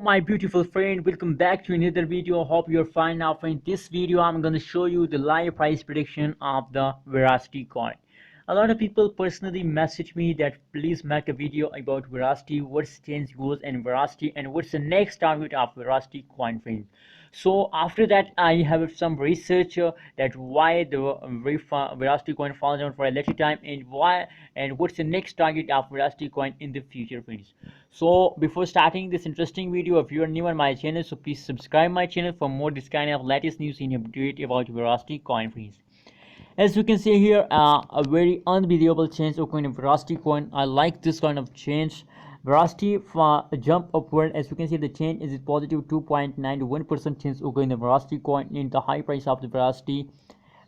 My beautiful friend, welcome back to another video. Hope you're fine. Now in this video I'm going to show you the live price prediction of the Verasity coin. A lot of people personally message me that please make a video about Verasity, what's change goes in Verasity, and what's the next target of Verasity coin, friends. So after that I have some research that why the Verasity coin falls down for a little time, and why and what's the next target of Verasity coin in the future, friends. So before starting this interesting video, if you are new on my channel, so please subscribe my channel for more this kind of latest news and update about Verasity coin, friends. As you can see here, a very unbelievable change occurring in Verasity coin. I like this kind of change. Verasity jump upward. As you can see, the change is positive 2.91% change occurring in the Verasity coin. In the high price of the Verasity,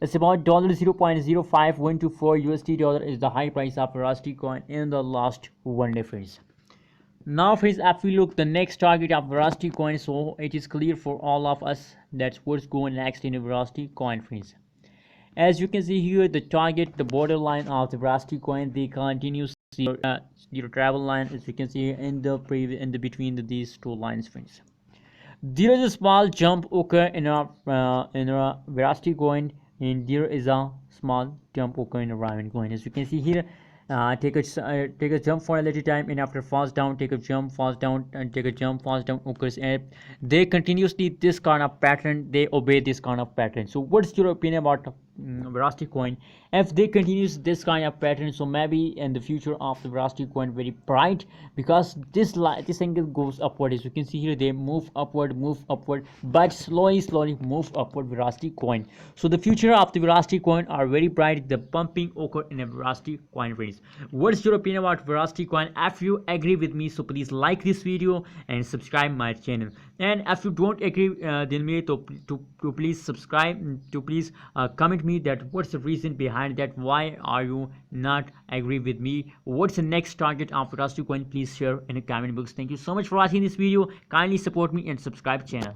it's about $0.05124 USD dollar is the high price of Verasity coin in the last 1 day, friends. Now friends, if we look the next target of Verasity coin, so it is clear for all of us that's what's going next in the Verasity coin, friends. As you can see here, the target, the borderline of the Verasity coin, they continue your travel line, as you can see in the between these two lines, friends. There is a small jump occur in a Verasity coin, and there is a small jump occur in a Raven coin. As you can see here, take a jump for a little time, and after falls down, take a jump, falls down, and take a jump, falls down occurs, and they continuously this kind of pattern, they obey this kind of pattern. So what's your opinion about Verasity coin? If they continues this kind of pattern, so maybe in the future of the Verasity coin very bright, because this angle goes upward. As you can see here, they move upward, but slowly move upward Verasity coin. So the future of the Verasity coin are very bright. The pumping occur in a Verasity coin, friends. What's your opinion about Verasity coin? If you agree with me, so please like this video and subscribe my channel. And if you don't agree then me to please subscribe, to please comment me that what's the reason behind that, why are you not agree with me, what's the next target of Verasity coin. Please share in the comment box. Thank you so much for watching this video. Kindly support me and subscribe channel.